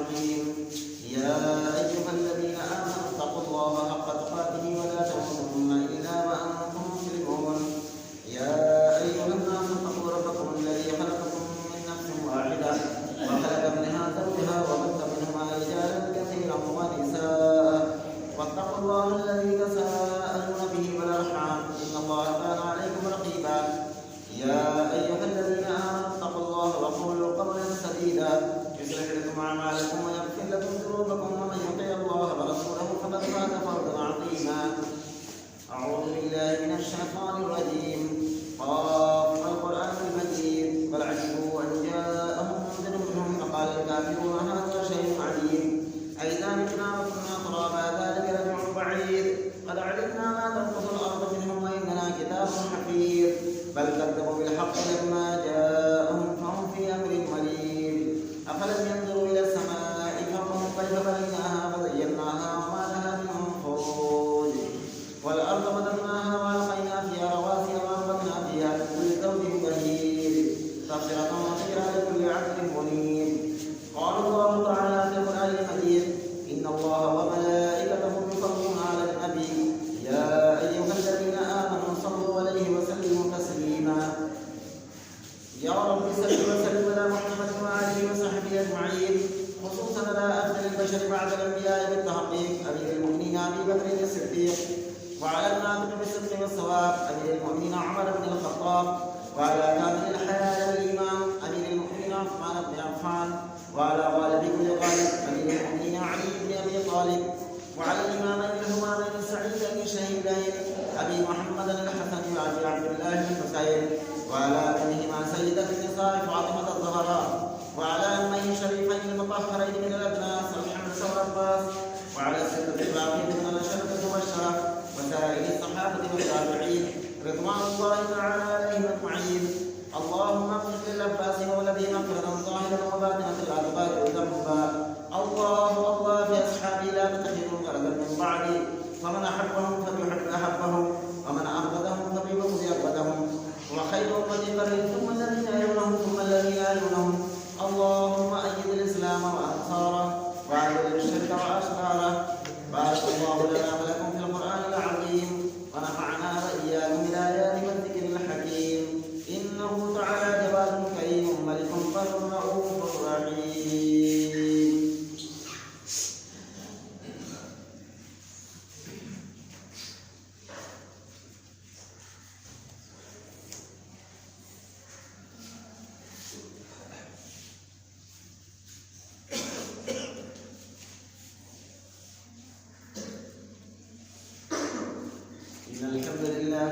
الرحيم يا أيها الذين آمنوا اتقوا الله حق تقاته ولا تموتن إلا وأنتم مسلمون يا أيها الناس اتقوا ربكم الذي خلقكم من نفس واحدة وخلق منها زوجها وبث منهما رجالا كثيرا ونساء واتقوا الله الذي تساءلون به والأرحام إن الله كان عليكم رقيبا يا أيها الذين آمنوا اتقوا الله وقولوا قولا سديدا يصلح لكم أعمالكم ويغفر لكم ذنوبكم ومن يطع الله ورسوله فقد فاز فوزا عظيما أعوذ بالله من الشيطان الرجيم قاف القرآن المجيد بل عجبوا أن جاءهم منذر منهم فقال الكافرون هذا شيء عجيب أئذا متنا وكنا ترابا ذلك رجع بعيد قد علمنا ما تنقص الأرض منهم وإننا كتاب حفيظ بل كذبوا بالحق لما جاءهم فهم في أمر مريب أفلم ينظروا إلى السماء فوقهم كيف بنيناها وزيناها وما لها من فروج والأرض مددناها وألقينا فيها رواسي وأنبتنا فيها من كل زوج بهيج تبصرة وذكرى لكل عبد منيب قال الله تعالى في القرآن المجيد إن الله وملائكته يصلون على النبي يا أيها الذين آمنوا صلوا عليه وسلموا تسليما يا رب صل وسلم على محمد وآله وصحبه أجمعين خصوصا على أفضل البشر بعد الأنبياء بالتحقيق أمير المؤمنين أبي بكر الصديق وعلى الناطق بالصدق والصواب أمير المؤمنين عمر بن الخطاب وعلى كامل الحياة الإمام أمير المؤمنين عثمان بن عفان وعلى غالب كل غالب أمير المؤمنين علي بن أبي طالب وعلى الإمامين الهمامين السعيدين الشهيدين أبي محمد الحسن وأبي عبد الله الحسين وعلى ابنهما سيدة النساء فاطمة الزهراء وعلى أميه الشريفين المطهرين من الأجناس الحمد والعباس وعلى الستة الباقين من الأشرة المبشرة وسائر الصحابة والتابعين رضوان الله تعالى عليهم أجمعين اللهم اغفر للعباس وولده مغفرة ظاهرة وباطنة الأدبار وذنبا الله في أصحابي لا تتخذوا غرضا من بعدي فمن أحبهم فبحب أحبهم ومن أبغضهم فببغض أبغضهم وخير أمتي قريب ثم الذين يلونهم ثم الذين يلونهم اللهم أيد الإسلام وأنصاره وأذل الشرك وأشراره بارك الله لنا ولكم في القرآن العظيم ونفعنا وإياكم بالآيات والذكر الحكيم إنه تعالى جواد كريم ملك بر رؤوف رحيم الحمد لله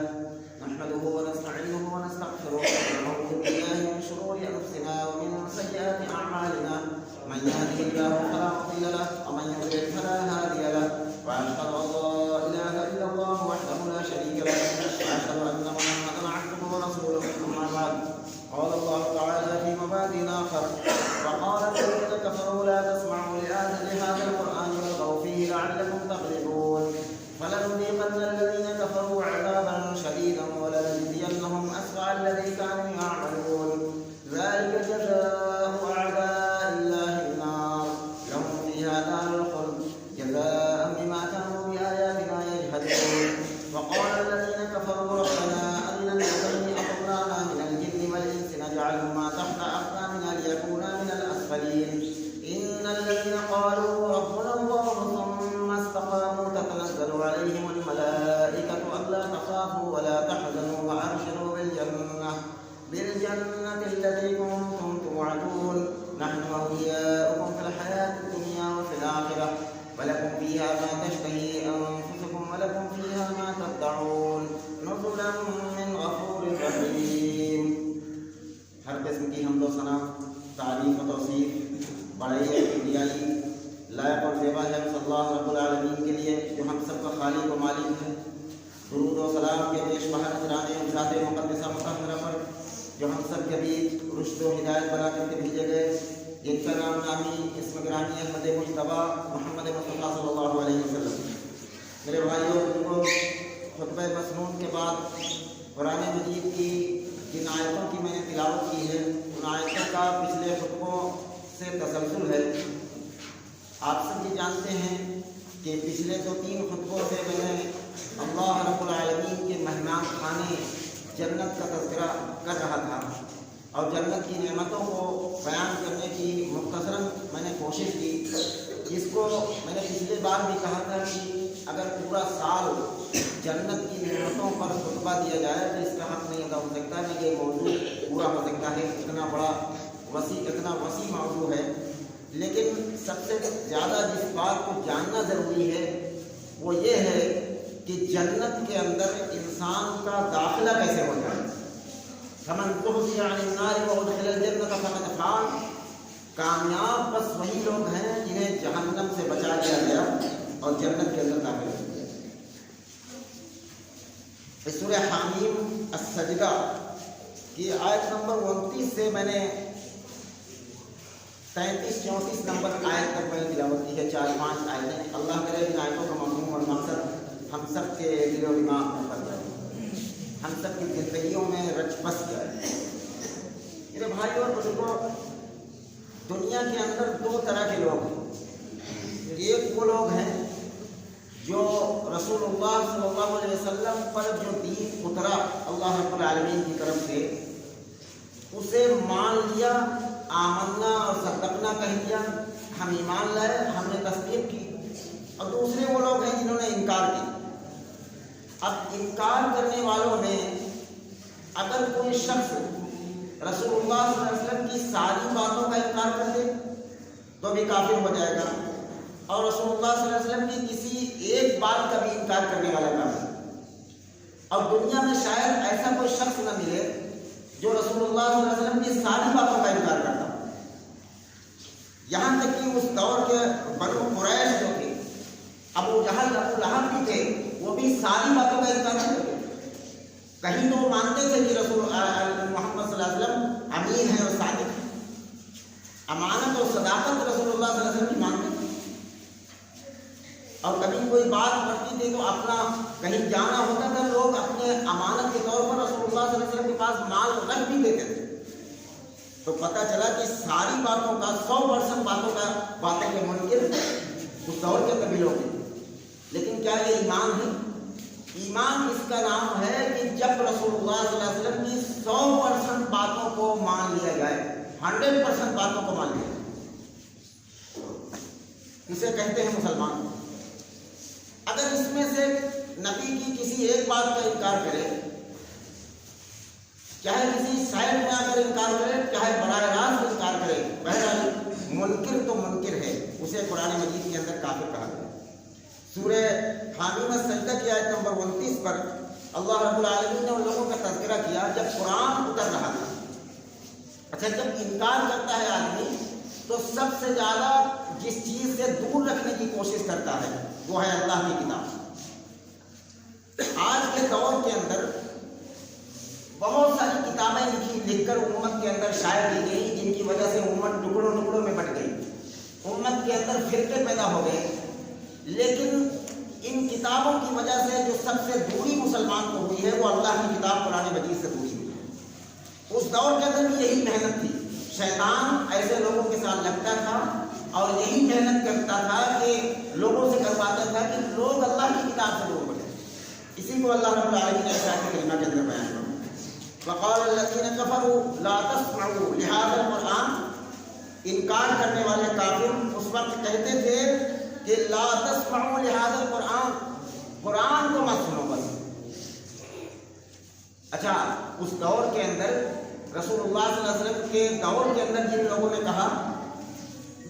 نحمده ونستعينه ونستغفره ونعوذ بالله من شرور انفسنا ومن سيئات اعمالنا من يهده الله فلا مضل له ومن يضلل فلا هادي له واشهد ان لا اله الا الله وحده لا شريك له واشهد ان محمدا عبده ورسوله اما بعد قال الله تعالى في مبادئ اخر وقال الذين كفروا لا تسمعوا لهذا القران والغوا فيه لعلكم تغلبون فلنذيقن الذين كفروا عذابا شديدا ولنجزينهم أسوأ الذي كانوا يعملون ذلك جزاء أعداء الله النار لهم فيها دار الخلد جزاء بما كانوا بآياتنا يجحدون وقال الذين كفروا ربنا أرنا الذين أضلانا من الجن والإنس نجعلهما تحت أقدامنا ليكونا من الأسفلين إن الذين قالوا ربنا الله ثم استقاموا تتنزل عليهم الملائكة ألا تخافوا ولا تحزنوا وأبشروا بالجنة التي كنتم توعدون نحن أولياؤكم في الحياة الدنيا وفي الآخرة ولكم فيها ما تشتهي أنفسكم ولكم فيها ما تدعون نزلا من غفور رحيم. ہر قسم کی حمد و ثنا تعریف و توصیف بڑائی انبیائی لائق اور زیبا ہے صلی اللہ رب العالمین کے لیے جو ہم سب کا خالق و مالک ہے. درود و سلام کے پیش بہر نذرانے ذات مقدسہ مطہرہ پر جو ہم سب کے بیچ رشد و ہدایت بنا کر کے بھیجے گئے جن کا نام نامی اسم گرامی احمد مجتبیٰ محمد مصطفیٰ صلی اللہ علیہ وسلم. میرے بھائیوں بزرگوں، خطبہ مسنون کے بعد قرآن مجید کی جن آیتوں کی میں نے تلاوت کی ہے ان آیتوں کا پچھلے خطبوں سے تسلسل ہے. کہ پچھلے 2-3 خطبوں سے میں نے اللہ رب العالمین کے مہمان خانے جنت کا تذکرہ کر رہا تھا اور جنت کی نعمتوں کو بیان کرنے کی مختصراً میں نے کوشش کی. جس کو میں نے پچھلے بار بھی کہا تھا کہ اگر پورا سال جنت کی نعمتوں پر خطبہ دیا جائے تو اس کا حق نہیں ادا ہو سکتا ہے. یہ موضوع پورا ہو سکتا ہے، اتنا بڑا اتنا وسیع موضوع ہے. لیکن سب سے زیادہ جس بات کو جاننا ضروری ہے وہ یہ ہے کہ جنت کے اندر انسان کا داخلہ کیسے ہوتا ہے. فمن زحزح عن النار وادخل الجنة فقد فاز. کامیاب بس وہی لوگ ہیں جنہیں جہنم سے بچا لیا گیا اور جنت کے اندر داخل ہو گیا. سورہ حامیم السجدہ کی آیت نمبر 29 سے میں نے 33-34 نمبر آیت تک میں نے تلاوت کی ہے. 4-5 آیتیں. اللہ کرے ان آیتوں کا مفہوم اور مقصد ہم سب کے دل و دماغ میں پڑ جائے، ہم سب کی زندگیوں میں رچ بس جائے. میرے بھائیوں اور بزرگوں، دنیا کے اندر 2 طرح کے لوگ ہیں. ایک وہ لوگ ہیں جو رسول اللہ صلی اللہ علیہ وسلم پر جو دین اترا اللہ رب العالمین کی طرف سے اسے مان لیا، آمنا اور صدقنا کہہ دیا، ہم ایمان لائے، ہم نے تصدیق کی. اور دوسرے وہ لوگ ہیں جنہوں نے انکار کی. اب انکار کرنے والوں میں اگر کوئی شخص رسول اللہ صلی اللہ علیہ وسلم کی ساری باتوں کا انکار کر دے تو بھی کافر ہو جائے گا، اور رسول اللہ صلی اللہ علیہ وسلم کی کسی ایک بات کا بھی انکار کرنے والا کافر. اور دنیا میں شاید ایسا کوئی شخص نہ ملے جو رسول اللہ صلی اللہ علیہ وسلم کی ساری باتوں کا انکار کرتا. یہاں تک کہ اس دور کے بنو قریش جو تھے، ابو جہل ابو لہب بھی تھے، وہ بھی ساری باتوں کا انکار کرتے. کہیں تو وہ مانتے تھے کہ رسول محمد صلی اللہ علیہ وسلم امین ہے اور صادق ہے، امانت اور صداقت رسول اللہ صلی اللہ علیہ وسلم کی مانتے تھے. اور کبھی کوئی بات پڑتی تھی تو اپنا کہیں جانا ہوتا تھا، لوگ اپنے امانت کے طور پر رسول اللہ صلی اللہ علیہ وسلم کے پاس مال رکھ بھی دیتے تھے. تو پتہ چلا کہ ساری باتوں کا 100% باتیں کے منکر اس دور کے کبھی لوگ ہیں. لیکن کیا یہ ایمان ہے؟ ایمان اس کا نام ہے کہ جب رسول اللہ صلی اللہ علیہ وسلم کی 100% باتوں کو مان لیا جائے، 100% باتوں کو مان لیا جائے، اسے کہتے ہیں مسلمان. اگر اس میں سے نبی کی کسی ایک بات کا انکار کرے، چاہے کسی سائڈ میں آ کر انکار کرے، چاہے براہ راست انکار کرے، بہرحال منکر تو منکر ہے، اسے قرآن مجید کے اندر کافر کہا گیا. سورہ حامیم السجدہ کی آیت نمبر 29 پر اللہ رب العالمین نے ان لوگوں کا تذکرہ کیا جب قرآن اتر رہا تھا. اچھا، جب انکار کرتا ہے آدمی تو سب سے زیادہ جس چیز سے دور رکھنے کی کوشش کرتا ہے وہ ہے اللہ کی کتاب. آج کے دور کے اندر بہت ساری کتابیں لکھ کر امت کے اندر شائع کی گئی، جن کی وجہ سے امت ٹکڑوں میں بٹ گئی، امت کے اندر فرقے پیدا ہو گئے. لیکن ان کتابوں کی وجہ سے جو سب سے دوری مسلمان کو ہوئی ہے وہ اللہ کی کتاب قرآن مجید سے دوری ہوئی ہے. اس دور کے اندر بھی یہی محنت تھی. شیطان ایسے لوگوں کے ساتھ لگتا تھا اور یہی محنت کرتا تھا کہ لوگوں سے کرواتا تھا کہ لوگ اللہ کی کتاب سے دور بڑھیں. اسی کو اللہ رب العالمین نے آیت کریمہ کے اندر بیان کیا. وقال الذين كفروا لا تسمعوا لهذا القرآن. انکار کرنے والے کافر اس وقت کہتے تھے کہ لا تسمعوا لهذا القرآن، قرآن کو مت سنو بس. اچھا، اس دور کے اندر رسول اللہ صلی اللہ علیہ وسلم کے دور کے اندر جن لوگوں نے کہا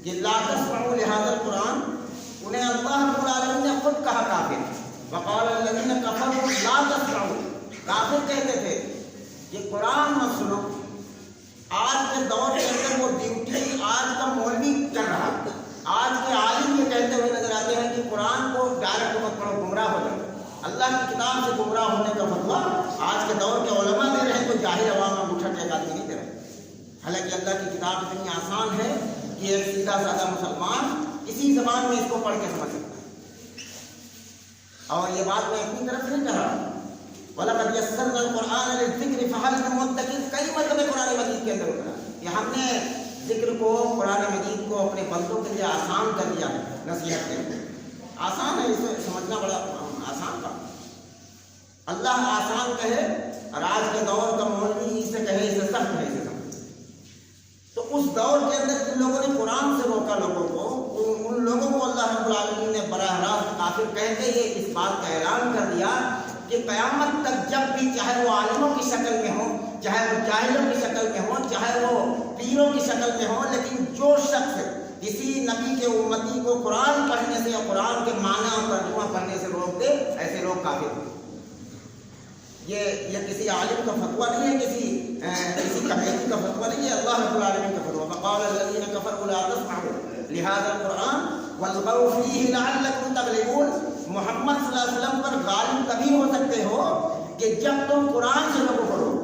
کہ لا تسمعوا لهذا القرآن، انہیں اللہ رب العالمین نے خود کہا کافر. وقال الذين كفروا لا تسمعوا، کافر کہتے تھے کہ قرآن مت سنو. آج کے دور کے اندر وہ ڈیوٹی آج کا مولوی کر رہا ہے. آج کے عالم یہ کہتے ہوئے نظر آتے ہیں کہ قرآن کو ڈائریکٹ مت پڑھو، گمراہ ہو جائے. اللہ کی کتاب سے گمراہ ہونے کا فتویٰ آج کے دور کے علماء دے رہے ہیں، تو جاہل عوام میں اٹھا ٹیک آدمی نہیں دے رہے. حالانکہ اللہ کی کتاب اتنی آسان ہے کہ ایک سیدھا سادہ مسلمان اسی زبان میں اس کو پڑھ کے سمجھ سکتا ہے. اور یہ بات میں اپنی طرف نہیں کہہ رہا. وَلَقَدْ يَسَّرْنَا الْقُرْآنَ لِلذِّكْرِ فَهَلْ مِن مُدَّكِرٍ. کئی مرتبہ قرآن مجید کے اندر اترا کہ ہم نے ذکر کو، قرآن مجید کو اپنے بندوں کے لیے آسان کر دیا ہے نصیحت کے. آسان ہے، اسے سمجھنا بڑا آسان تھا. اللہ آسان کہے اور آج کے دور کا مولوی اسے کہے اسے سخت ہے، اسے سمجھ. تو اس دور کے اندر جن لوگوں نے قرآن سے روکا لوگوں کو، ان لوگوں کو اللہ رب العالمین نے براہ راست کافر کہہ کے یہ اس بات کا اعلان کر دیا کہ قیامت تک جب بھی چاہے وہ عالموں کی شکل میں ہوں، چاہے وہ جاہلوں کی شکل میں ہوں، چاہے وہ پیروں کی شکل میں ہوں، لیکن جو شخص کسی نبی کے امتی کو قرآن پڑھنے سے یا قرآن کے معنی اور ترجمہ پڑھنے سے روک دے، ایسے لوگ کافر ہیں. یہ کسی عالم کا فتویٰ نہیں ہے، کسی کمیٹی کا فتویٰ نہیں ہے، اللہ رب العالمین کا فتویٰ. وقال الذین کفروا لا تسمعوا لهذا القرآن والغوا فیہ لعلکم تغلبون. محمد صلی اللہ علیہ وسلم پر غالب تبھی ہو سکتے ہو کہ جب تم قرآن سے لوگوں کو روکو.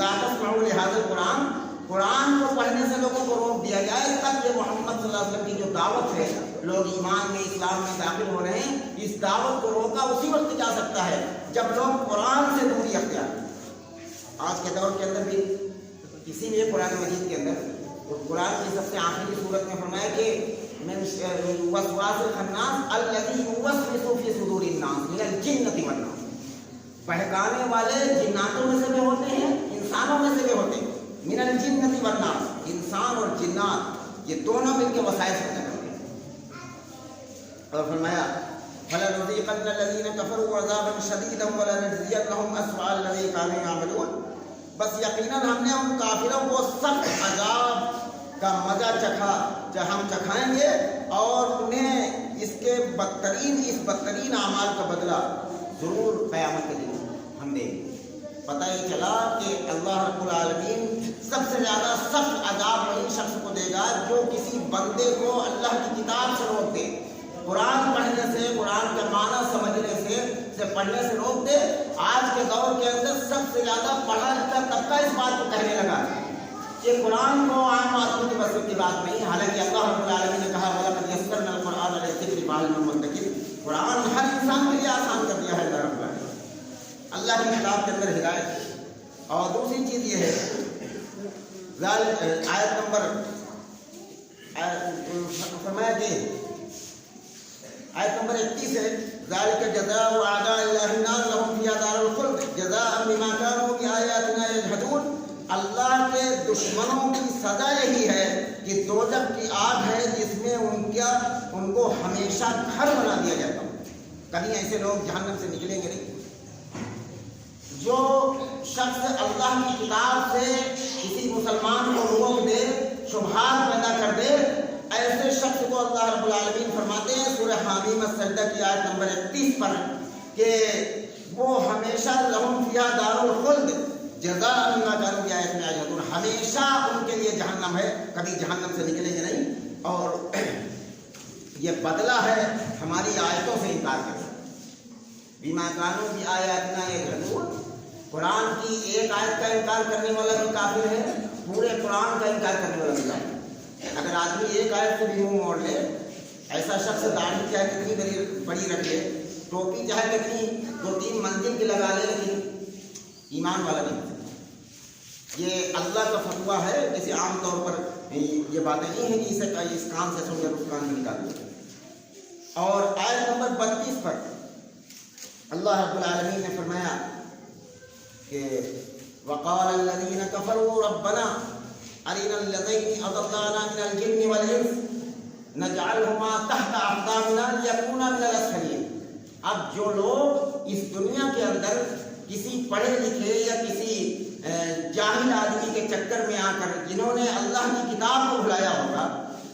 لا تسمعوا لهذا القرآن، قرآن کو پڑھنے سے لوگوں کو روک دیا جائے. تب یہ محمد صلی اللہ علیہ وسلم کی جو دعوت ہے، لوگ ایمان میں اسلام میں داخل ہو رہے ہیں، اس دعوت کو روکا اسی وقت جا سکتا ہے جب لوگ قرآن سے دوری اختیار. آج کے دور کے اندر بھی کسی بھی قرآن مجید کے اندر قرآن کی سب سے آخری صورت میں فرمایا کہ من وسواس الخناس الذی یوسوس فی صدور الناس من الجنۃ والناس. بہکانے والے جناتوں میں سے بھی ہوتے ہیں، انسانوں میں سے بھی ہوتے ہیں. من الجنۃ والناس، انسان اور جنات یہ دونوں مل کے وسائل پیدا کرتے ہیں. اور فرمایا فَلَنُذِيقَنَّ الَّذِينَ كَفَرُوا عَذَابًا شَدِيدًا وَلَنَجْزِيَنَّهُمْ أَسْوَأَ الَّذِي كَانُوا يَعْمَلُونَ. بس یقیناً ہم نے ان کافروں کو سخت عذاب کا مزہ ہم چکھائیں گے اور انہیں اس بدترین اعمال کا بدلہ ضرور قیامت کے دن ہم دیں گے. پتہ یہ چلا کہ اللہ رب العالمین سب سے زیادہ سخت عذاب وہی شخص کو دے گا جو کسی بندے کو اللہ کی کتاب سے روک دے، قرآن پڑھنے سے، قرآن کا معنی سمجھنے سے پڑھنے سے روک دے. آج کے دور کے اندر سب سے زیادہ پڑھا لکھا طبقہ اس بات کو کہنے لگا کہ قرآن کو عام آدمی کی بس کی بات نہیں. حالانکہ اللہ رب العالمین نے کہا وَلَقَدْ يَسَّرْنَا الْقُرْآنَ لِلذِّكْرِ فَهَلْ مِن مُّدَّكِرٍ. قرآن ہر انسان کے لیے آسان کر دیا ہے اللہ رب العالمین، اللہ کی کتاب کے اندر ہدایت. اور دوسری چیز یہ ہے آیت نمبر فرمایا کہ آیت نمبر 31 ہے ذَلِكَ جَزَاءُ أَعْدَاءِ اللَّهِ النَّارُ لَهُمْ فِيهَا دَارُ الْخُلْدِ جَزَاءً بِمَا كَانُوا بِآيَاتِنَا يَجْحَدُونَ. اللہ کے دشمنوں کی سزا یہی ہے کہ دوزخ کی آگ ہے جس میں ان کو ہمیشہ گھر بنا دیا جاتا. کہیں ایسے لوگ جہنم سے نکلیں گے نہیں. جو شخص اللہ کی کتاب سے کسی مسلمان کو روک دے، شبہات پیدا کر دے، ایسے شخص کو اللہ رب العالمین فرماتے ہیں سورہ حامیم السجدہ کی آیت نمبر 31 پر کہ وہ ہمیشہ لہم فیہا دار الخلد جزاء بما کانوا بآیاتنا یجحدون. ہمیشہ ان کے لیے جہنم ہے، کبھی جہنم سے نکلیں گے نہیں. اور یہ بدلہ ہے ہماری آیتوں سے انکار کرنا. بما کانوا بآیاتنا یجحدون، قرآن کی ایک آیت کا انکار کرنے والا بھی کافر ہے، پورے قرآن کا انکار کرنے والا بھی کافر ہے. اگر آدمی ایک آیت سے بھی منہ موڑ لے، ایسا شخص داڑھی چاہے کتنی بڑی رکھ لے، ٹوپی چاہے کتنی 2-3 منزل کی لگا لے، لیکن ایمان والا نہیں. یہ اللہ کا فتویٰ ہے، جیسے عام طور پر یہ باتیں نہیں ہیں کہ اسے اس کان سے سن کر اس کان میں نکال دیں. اور آیت نمبر 32 پر اللہ رب العالمین نے فرمایا کہ وقال الذین کفروا ربنا ارنا الذین اضلانا من الجن والانس نجعلہما تحت اقدامنا لیکونا من الاسفلین. اب جو لوگ اس دنیا کے اندر کسی پڑھے لکھے یا کسی جاہل آدمی کے چکر میں آ کر جنہوں نے اللہ کی کتاب کو بھلایا ہوگا،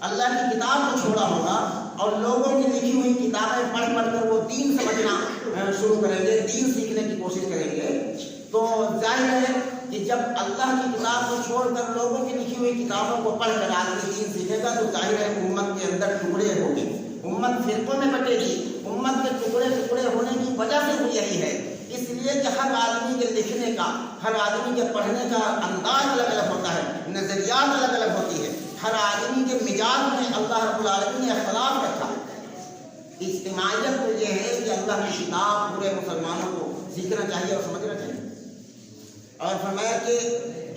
اللہ کی کتاب کو چھوڑا ہوگا اور لوگوں کی لکھی ہوئی کتابیں پڑھ کر وہ دین سمجھنا شروع کریں گے، دین سیکھنے کی کوشش کریں گے، تو ظاہر ہے کہ جب اللہ کی کتاب کو چھوڑ کر لوگوں کی لکھی ہوئی کتابوں کو پڑھ کر آدمی دین سیکھے گا تو ظاہر ہے امت کے اندر ٹکڑے ہوں گے، امت فرقوں میں بٹے گی. امت کے ٹکڑے ہونے کی وجہ سے بھی یہی ہے، اس لیے کہ ہر آدمی کے لکھنے کا، ہر آدمی کے پڑھنے کا انداز الگ الگ ہوتا ہے، نظریات الگ الگ ہوتی ہے. ہر آدمی کے مزاج میں اللہ رب العالمین نے اختلاف رکھا. اجتماعیت تو یہ ہے کہ اللہ کی کتاب پورے مسلمانوں کو سیکھنا چاہیے اور سمجھنا چاہیے. اور فرمایا کہ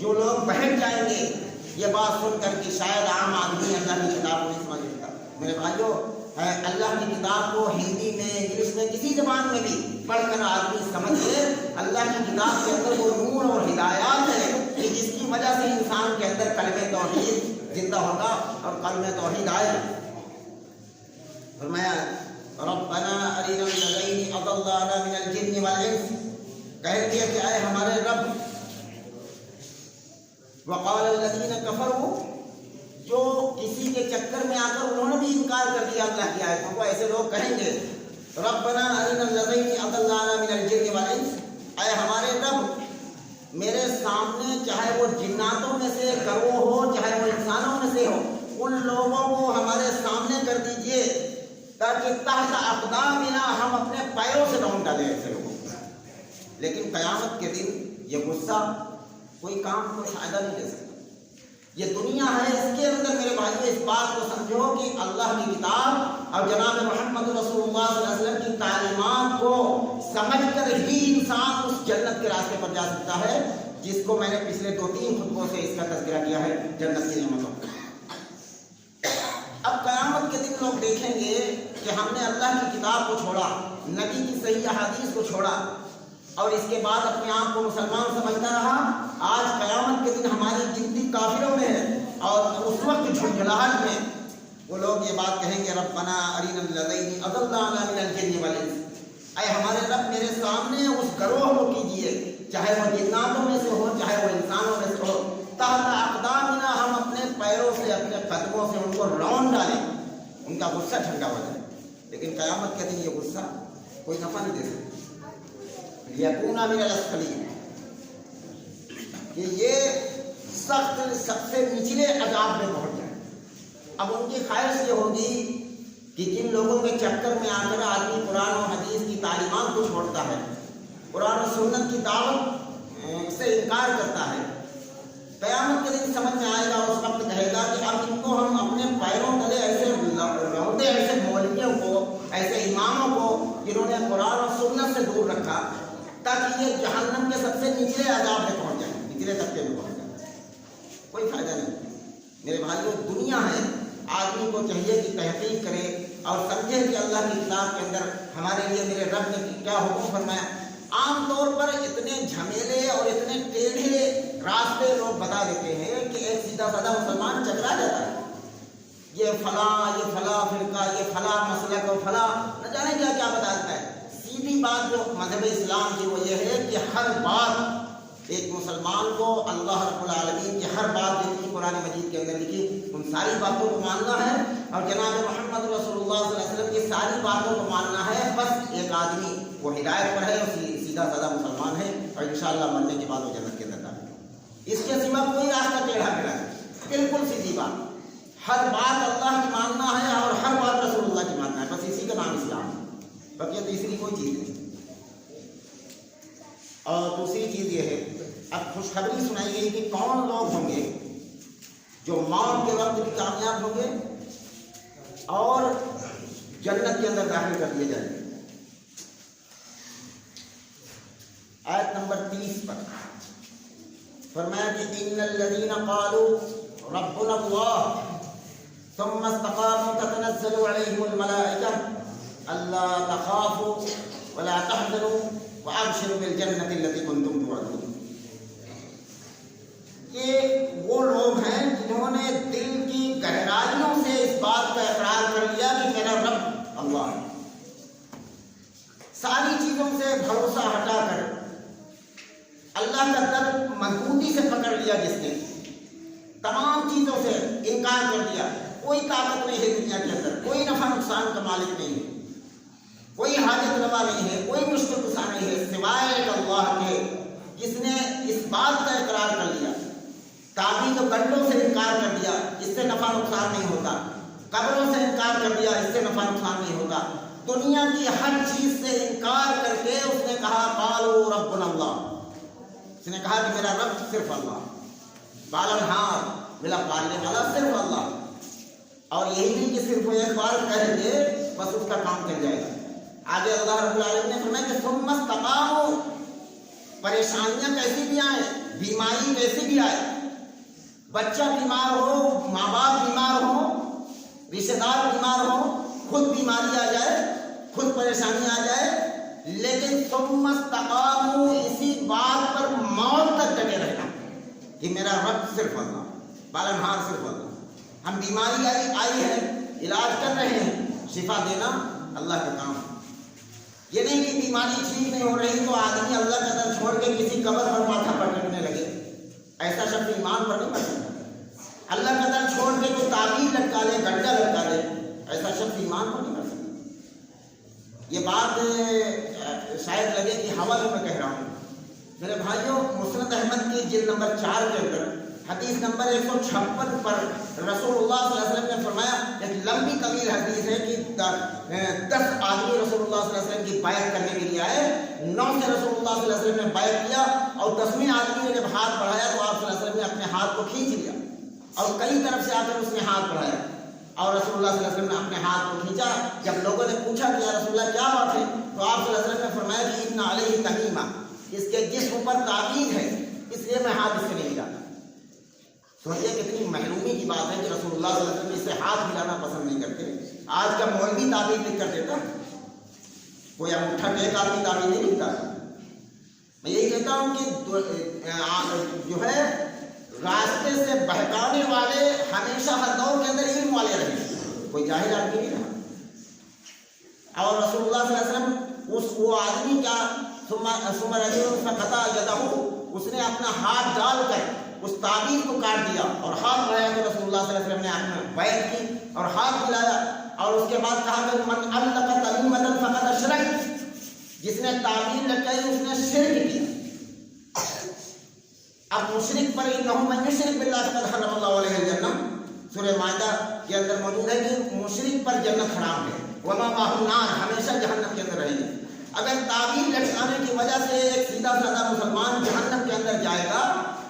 جو لوگ بیٹھ جائیں گے یہ بات سن کر کہ شاید عام آدمی اللہ کی کتاب کو نہیں سمجھ سکتا. میرے بھائیوں، اللہ کی کتاب کو ہندی میں انگلش میں کسی زبان میں بھی پڑھ کر آدمی سمجھ لے اللہ کی کتاب کے اندر وہ نور اور ہدایات ہے کہ جس کی وجہ سے انسان کے اندر کلمہ توحید زندہ ہوگا اور کلمہ توحید آئے گا۔ فرمایا ربنا ارنا الذین اضلانا من الجن والانس، کہہ دیا کہ اے ہمارے رب، وقال الذین کفروا، جو کسی کے چکر میں آ کر انہوں نے بھی انکار کر دیا اللہ کی آیتوں کو، ایسے لوگ کہیں گے ربنا ارنا الذین اضلانا من الجن والانس، اے ہمارے رب میرے سامنے چاہے وہ جناتوں میں سے گروہ ہو چاہے وہ انسانوں میں سے ہو، ان لوگوں کو ہمارے سامنے کر دیجئے تاکہ تحت اقدامنا ہم اپنے پیروں سے ڈھونڈ ڈالیں ایسے لوگوں کو۔ لیکن قیامت کے دن یہ غصہ کوئی کام کو فائدہ نہیں دے سکتا۔ یہ دنیا ہے، اس کے اندر میرے بھائیو اس بات کو سمجھو کہ اللہ کی کتاب اور جناب محمد رسول اللہ صلی اللہ علیہ وسلم کی تعلیمات کو سمجھ کر ہی انسان اس جنت کے راستے پر جا سکتا ہے، جس کو میں نے پچھلے 2-3 خطبوں سے اس کا تذکرہ کیا ہے، جنت کی نعمتوں کا۔ اب قیامت کے دن لوگ دیکھیں گے کہ ہم نے اللہ کی کتاب کو چھوڑا، نبی کی صحیح احادیث کو چھوڑا اور اس کے بعد اپنے آپ کو مسلمان سمجھتا رہا۔ آج قیامت کے دن ہماری گنتی کافروں میں ہے اور اس وقت جھنجھلاہٹ میں وہ لوگ یہ بات کہیں گے ربنا ارنا الذین اضلانا من الجن والانس، اے ہمارے رب میرے سامنے اس گروہ کو کیجیے، چاہے وہ جناتوں میں سے ہو چاہے وہ انسانوں میں سے ہو، تحت اقدامنا ہم اپنے پیروں سے اپنے قدموں سے ان کو رون ڈالیں، ان کا غصہ ٹھنڈا ہو جائے۔ لیکن قیامت کے دن یہ غصہ کوئی نفع نہیں دے سکتا۔ یکون من الاسفلین، کہ یہ سخت سب سے نچلے عذاب میں پہنچ جائے۔ اب ان کی خواہش یہ ہوگی کہ جن لوگوں کے چکر میں آ کر آدمی قرآن و حدیث کی تعلیمات کو چھوڑتا ہے، قرآن و سنت کی دعوت سے انکار کرتا ہے، قیامت کے دن سمجھ میں آئے گا، اس وقت کہے گا کہ اب ان کو ہم اپنے پیروں تلے ایسے رونتے، ایسے مولویوں کو، ایسے اماموں کو جنہوں نے قرآن و سنت سے دور رکھا، تاکہ یہ جہنم کے سب سے نچلے عذاب میں پہنچ جائیں، نچلے طبقے میں پہنچ جائیں۔ کوئی فائدہ نہیں میرے بھائیو، دنیا ہے، آدمی کو چاہیے کہ تحقیق کرے اور سمجھے کہ اللہ کی کتاب کے اندر ہمارے لیے میرے رب نے کیا حکم فرمایا۔ عام طور پر اتنے جھمیلے اور اتنے ٹیڑھے راستے لوگ بتا دیتے ہیں کہ ایک سیدھا سادہ مسلمان چکرا جاتا ہے، یہ فلاں فرقہ، یہ فلاں مسلک اور فلاں نہ جانے کیا کیا بتا دیتا ہے۔ سیدھی بات جو مذہب اسلام کی وہ یہ ہے کہ ہر بات ایک مسلمان کو اللہ رب العالمین کی ہر بات جتنی قرآن مجید کے اندر لکھی ان ساری باتوں کو ماننا ہے، اور جناب محمد رسول اللہ صلی اللہ علیہ وسلم کی ساری باتوں کو ماننا ہے۔ بس ایک آدمی وہ ہدایت پر ہے، سیدھا سادہ مسلمان ہے، اور انشاءاللہ مرنے کے بعد وہ جنت کے اندر داخل ہوگا۔ اس کے سوا کوئی راستہ ٹیڑھا میڑھا نہیں، بالکل سیدھی بات، ہر بات اللہ کی ماننا ہے اور ہر بات رسول اللہ کی ماننا ہے، بس اسی کا نام اسلام ہے، بقیہ تیسری کوئی چیز نہیں۔ اور دوسری چیز یہ ہے، اب خوشخبری سنائی گئی کہ کون لوگ ہوں گے جو موت کے وقت بھی کامیاب ہوں گے اور جنت کے اندر داخل کر دیے جائیں گے۔ آیت نمبر 30 پر فرمایا کہ ان الذین قالوا ربنا اللہ ثم استقاموا تتنزل علیہم الملائکہ الا تخافوا ولا تحزنوا وابشروا بالجنۃ التي كنتم توعدون، کہ وہ لوگ ہیں جنہوں نے دل کی گہرائیوں سے اس بات کا اقرار کر لیا کہ میرا رب اللہ ہے، ساری چیزوں سے بھروسہ ہٹا کر اللہ کا در مضبوطی سے پکڑ لیا، جس نے تمام چیزوں سے انکار کر دیا، کوئی طاقت نہیں ہے دنیا کے اندر، کوئی نفع نقصان کا مالک نہیں ہے، کوئی حاجت روا نہیں ہے، کوئی مشکل کشا نہیں ہے سوائے ایک اللہ کے، جس نے اس بات کا اقرار کر لیا، تعبیر و گنڈوں سے انکار کر دیا، اس سے نفع نقصان نہیں ہوتا، قبروں سے انکار کر دیا، اس سے نفع نقصان نہیں ہوتا، دنیا کی ہر چیز سے انکار کر کے اس نے کہا قالوا ربنا اللہ، اس نے کہا کہ میرا رب صرف اللہ، بالنہار ملا پالنے والا صرف اللہ، اور یہی نہیں کہ صرف ایک بار کہیں گے بس اس کا کام چل جائے گا۔ آگے اللہ رب العالمین نے فرمایا کہ ثم استقاموا، پریشانیاں کیسی بھی آئیں، بیماری کیسی بھی آئے، بچہ بیمار ہو، ماں باپ بیمار ہو، رشتے دار بیمار ہو، خود بیماری آ جائے، خود پریشانی آ جائے، لیکن ثم استقاموا، اسی بات پر موت تک ڈٹے رہنا کہ میرا رب صرف اللہ، پالنہار صرف اللہ. ہم بیماری آئی ہے، علاج کر رہے ہیں، شفا دینا اللہ کا کام. یہ نہیں کہ بیماری ٹھیک نہیں ہو رہی تو آدمی اللہ کا در چھوڑ کے کسی قبر پر ماتھا پٹکنے لگے. ایسا شخص ایمان پر نہیں مر سکتا. اللہ کا در چھوڑ کے کوئی تعبیر لٹکا لے، گڈھا لٹکا لے، ایسا شخص ایمان پر نہیں مر سکتا. یہ بات شاید لگے کہ ہوا میں کہہ رہا ہوں. میرے بھائیوں، مسند احمد کی جلد نمبر 4 کے اندر حدیث نمبر 156 پر رسول اللہ صلی اللہ علیہ وسلم نے فرمایا، ایک لمبی طویل حدیث ہے کہ 10 آدمی رسول اللہ صلی اللہ علیہ وسلم کی بیعت کرنے کے لیے آئے. 9 سے رسول اللہ صلی اللہ علیہ وسلم نے بیعت کیا اور 10ویں آدمی نے جب ہاتھ بڑھایا تو آپ صلی اللہ علیہ وسلم نے اپنے ہاتھ کو کھینچ لیا اور کئی طرف سے آ کر اس نے ہاتھ بڑھایا اور رسول اللہ صلی اللہ علیہ وسلم نے اپنے ہاتھ کو کھینچا. جب لوگوں نے پوچھا کہ یا رسول اللہ کیا بات ہے تو آپ صلی اللہ علیہ وسلم نے فرمایا کہ ان علیہ تمیمہ، اس کے جسم پر تعویذ ہے، اس لیے میں ہاتھ اس سے نہیں ہلاتا. سمجھیے کتنی محرومی کی بات ہے کہ رسول اللہ صلی اللہ علیہ وسلم اس سے ہاتھ ملانا پسند نہیں کرتے. آج کا مولوی تعبیر نہیں کر دیتا، کوئی انگوٹھا ٹیک آدمی تعبیر نہیں لکھتا. میں یہی کہتا ہوں کہ جو ہے راستے سے بہکانے والے ہمیشہ ہر دور کے اندر علم والے رہے، کوئی جاہل آدمی نہیں رہا. اور رسول اللہ صلی اللہ علیہ وسلم وہ آدمی کیا ثم رجل فقطع یدہ، اس نے اپنا ہاتھ ڈال کر اس تعبیر کو کاٹ دیا اور ہاتھ بڑھایا تو رسول اللہ صلی اللہ علیہ وسلم نے اپنا بیعت کی اور ہاتھ ملایا اور اس کے بعد کہا کہ من علق تمیمۃ فقد اشرک، جس نے تعبیر لٹکائی اس نے شرک کیا. اب مشرک پر انہ من یشرک باللہ فقد حرم اللہ علیہ الجنہ، سورہ مائدہ کے اندر موجود ہے کہ مشرک پر جنت حرام ہے، ومأواہ النار، ہمیشہ جہنم کے اندر رہیں گے. اگر تعبیر لٹکانے کی وجہ سے ایک سیدھا سادہ مسلمان جہنم کے اندر جائے گا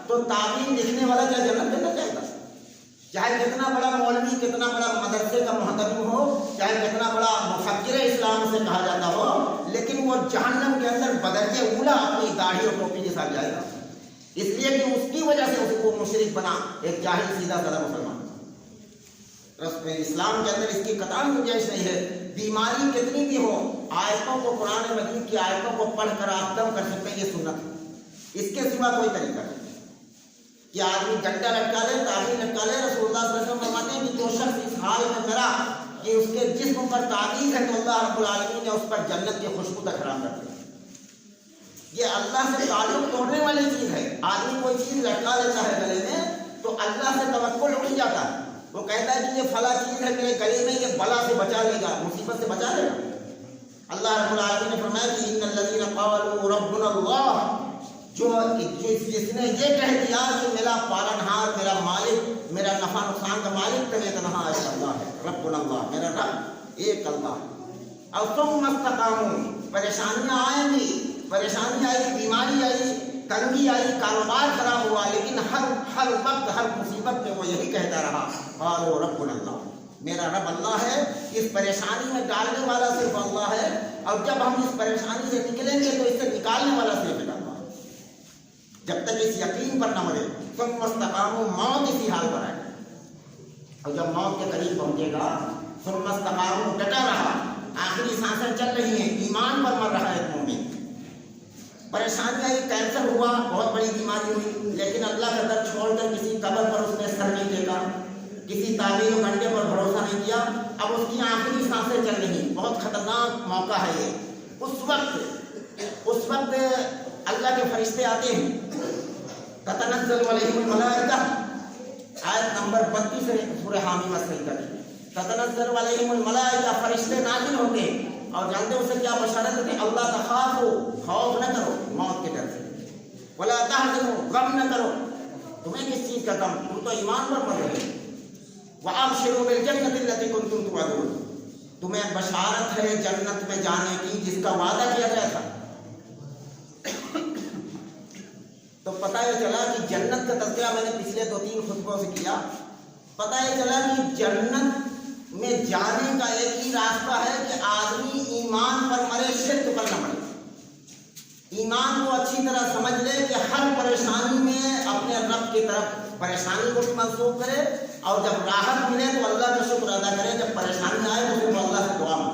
تو تعبیر لکھنے والا کیا جنت کے اندر جائے گا؟ چاہے کتنا بڑا مولوی، کتنا بڑا مدرسے کا محترم ہو، چاہے کتنا بڑا مفکر اسلام سے کہا جاتا ہو، لیکن وہ جہنم کے اندر بدرجہ اولا اپنی داڑھی اور ٹوپی کے ساتھ جائے گا، اس لیے کہ اس کی وجہ سے اس کو مشرک بنا ایک جاہل سیدھا سادہ مسلمان. اسلام کے اندر اس کی قطعاً گنجائش نہیں ہے. بیماری کتنی بھی ہو، آیتوں کو، قرآن مجید کی آیتوں کو پڑھ کر آپ دم کر سکتے ہیں، یہ سنت ہے. اس کے سوا کوئی طریقہ نہیں کہ آدمی ڈنڈا لٹکا لے، تعبیر لٹکا لے. رسول اللہ صلی اللہ علیہ وسلم فرماتے ہیں کہ جو شخص اس حال میں مرا کہ اس کے جسم پر تعبیر ہے تو اللہ رب العالمین نے اس پر جنت کی خوشبو تک حرام کر دی. یہ اللہ سے تعلق توڑنے والی چیز ہے. آدمی کوئی چیز لٹکا لیتا ہے گلے میں تو اللہ سے توکل اٹھ جاتا ہے. وہ کہتا ہے کہ یہ فلاں چیز ہے میرے گلے میں، یہ بلا سے بچا لے گا، مصیبت سے بچا لے گا. اللہ رب العالمین نے فرمایا کہ ان الذین قالوا ربنا اللہ، جس نے یہ کہہ دیا کہ میرا پالنہار، میرا مالک، میرا نفع نقصان کا مالک تو ایک اللہ ہے، ربنا اللہ، میرا رب ایک اللہ ہے. اور ثم استقاموا، پریشانیاں آئیں گی، پریشانی آئی، بیماری آئی، تنگی آئی، کاروبار خراب ہوا، لیکن ہر وقت ہر مصیبت میں وہ یہی کہتا رہا، قالوا ربنا اللہ، میرا رب اللہ ہے. اس پریشانی میں ڈالنے والا صرف اللہ ہے، اور جب ہم اس پریشانی سے نکلیں گے تو اس سے نکالنے والا صرف اللہ ہے. جب تک اس یقین پر نہ مرے. ثم استقاموا، موت اسی حال پر آئے، اور جب موت کے قریب پہنچے گا ثم استقاموا، ڈٹا رہا، آخری سانسیں چل رہی ہیں، ایمان پر مر رہا ہے مومن. پریشانی آئی، کینسر ہوا، بہت بڑی بیماری ہوئی، لیکن اللہ کا در چھوڑ کر کسی قبر پر اس نے سر نہیں ٹیکا، کسی تعبیر و گھنٹے پر بھروسہ نہیں کیا. اب اس کی آخری سانسیں چل رہی، بہت خطرناک موقع ہے یہ. اس وقت اللہ کے فرشتے آتے ہیں، تتنزل علیہم الملائکہ، آیت نمبر 32 سے سورہ حامی مسجدہ کی. تتنزل علیہم الملائکہ، فرشتے نازل ہوتے ہیں اور جانتے اسے کیا بشارت ہے؟ اللہ تخافوا، خوف نہ کرو موت کے ڈر سے، ولا تحزنوا، غم نہ کرو، تمہیں کس چیز کا غم، تم تو ایمان پر مر رہے. وابشروا بالجنۃ التي كنتم توعدون، تمہیں بشارت ہے جنت میں جانے کی جس کا وعدہ کیا گیا تھا. تو پتہ یہ چلا کہ جنت کا تذکرہ میں نے پچھلے 2-3 خطبوں سے کیا. پتہ یہ چلا کہ جنت میں جانے کا ایک ہی راستہ ہے کہ آدمی ایمان پر مرے، شرک پر نہ مرے. ایمان کو اچھی طرح سمجھ لے کہ ہر پریشانی میں اپنے رب کی طرف پریشانی کو بھی منسوخ کرے، اور جب راحت ملے تو اللہ کا شکر ادا کرے، جب پریشانی آئے تو پھر اللہ سے دعا مانگے.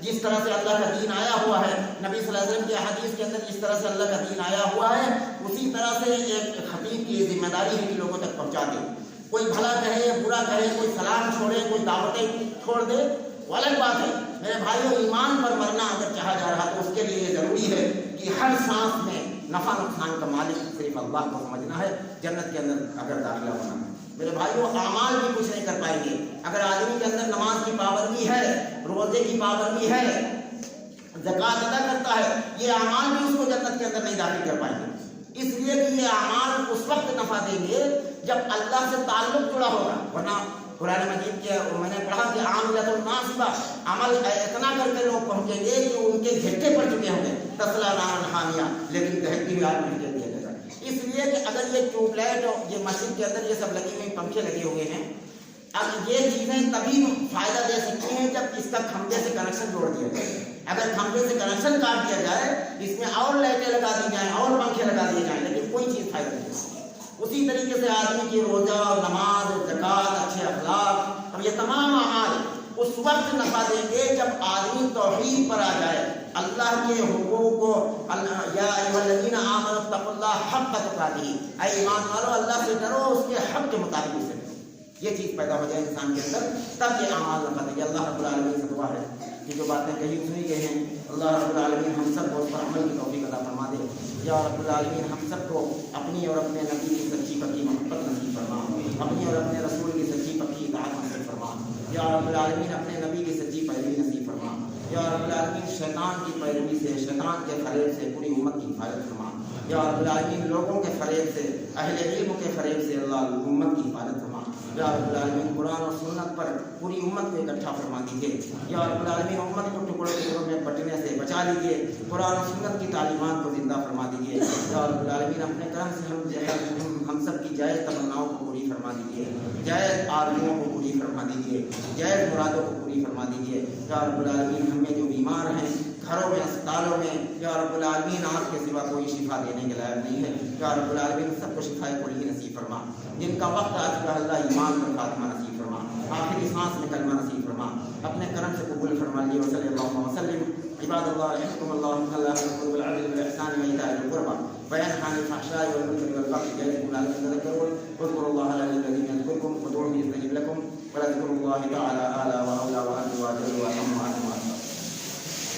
جس طرح سے اللہ کا دین آیا ہوا ہے، نبی صلی اللہ علیہ وسلم کی حدیث کے اندر جس طرح سے اللہ کا دین آیا ہوا ہے، اسی طرح سے ایک خطیب کی ذمہ داری ہے کہ لوگوں تک پہنچا دے۔ کوئی بھلا کہے برا کہے، کوئی سلام چھوڑے، کوئی دعوتیں چھوڑ دے، وہ الگ بات ہے۔ میرے بھائیوں، ایمان پر مرنا اگر چاہا جا رہا تو اس کے لیے یہ ضروری ہے کہ ہر سانس میں نفع نقصان کا مالک صرف اللہ کو سمجھنا ہے، جنت کے اندر اگر داخلہ ہونا ہے۔ میرے بھائیوں، اعمال بھی کچھ نہیں کر پائیں گے اگر آدمی کے اندر نماز کی پابندی ہے، روزے کی پابندی ہے، زکوٰۃ ادا کرتا ہے، یہ اعمال بھی اس کو جنت کے اندر نہیں داخل کر پائیں گے، اس لیے کہ یہ اعمال اس وقت نفع دیں گے جب اللہ سے تعلق جڑا ہوگا۔ ورنہ قرآن مجید کے میں نے پڑھا کہ عاملۃ الناصبہ، عمل اتنا کر کے لوگ پہنچیں گے کہ ان کے گھٹے پڑ چکے ہوں گے، تصلیٰ نارا حامیہ، لیکن دہتی ہوئی آگ میں دیا جائے گا۔ اس لیے کہ اگر یہ ٹیوب لائٹ اور یہ مسجد کے اندر یہ سب لگی ہوئی پنکھے لگے ہوئے ہیں، اب یہ چیزیں تبھی فائدہ دے سکتی ہیں جب اس کا کھمبے سے کنیکشن جوڑ دیا جائے۔ اگر کھمبے سے کنیکشن کاٹ دیا جائے، اس میں اور لائٹیں لگا دی جائیں اور پنکھے لگا دیے جائیں، لیکن کوئی چیز فائدہ نہیں دے سکتی۔ اسی طریقے سے آدمی کی روزہ، نماز، زکوٰۃ، اچھے اخلاق، اب یہ تمام اعمال اس وقت نفع دیں گے جب آدمی توحید پر آ جائے، اللہ کے حقوق کو، یا ایھا الذین آمنوا اتقوا اللہ حق تقاتہ، اے ایمان والو اللہ سے ڈرو، اس کے حق کے مطابق اسے ڈرو۔ یہ چیز پیدا ہو جائے انسان کے اندر، تب یہ اعمال نفع دیں گے۔ اللہ رب العالمین سے دعا ہے کہ جو باتیں کہی سنی گئی ہیں، اللہ رب العالمین ہم سب کو اس پر عمل کی توفیق عطا فرما دے۔ یا رب العالمین ہم سب کو اپنی اور اپنے نبی کی سچی پکی محبت نصیب فرما، اپنی اور اپنے رسول کی سچی پکی اطاعت نصیب فرما۔ یا رب العالمین اپنے نبی کی سچی پیروی نصیب فرما۔ یا رب العالمین شیطان کی پیروی سے، شیطان کے فریب سے پوری امت کی حفاظت فرما۔ یا رب العالمین لوگوں کے فریب سے، اہل علم کے فریب سے اللہ امت کی حفاظت فرما۔ یا رب العالمین قرآن اور سنت پر پوری امت کو اکٹھا فرما دیجیے۔ یا رب العالمین امت کو ٹکڑوں ٹکڑوں میں بٹنے سے بچا لیجیے، قرآن اور سنت کی تعلیمات کو زندہ فرما دیجیے۔ یا رب العالمین اپنے کرم سے ہم سب کی جائز تمناؤں کو پوری فرما دیجیے، جائز آرزوؤں کو پوری فرما دیجیے، جائز مرادوں کو پوری فرما دیجیے۔ یا رب العالمین ہم میں جو بیمار ہیں گھروں میں، اسپتالوں میں، یا رب العالمین آپ کے سوا کوئی شفا دینے کے لائق نہیں ہے۔ یا رب العالمین سب کو شفائے کلی نصیب فرما۔ جن کا وقت آ چکا اللہ ایمان پر خاتمہ نصیب فرما، آخری سانس میں کلمہ نصیب فرما، اپنے کرم سے قبول فرما لیے۔ وصلی اللہ وسلم عباد اللہ رحمکم اللہ یأمر بالعدل والإحسان وإيتاء ذي القربى وينهى عن الفحشاء والمنكر والبغي يعظكم لعلكم تذكرون اذكروا الله العلي العظيم يذكركم وادعوه يستجب لكم ولذكر الله تعالى أعلى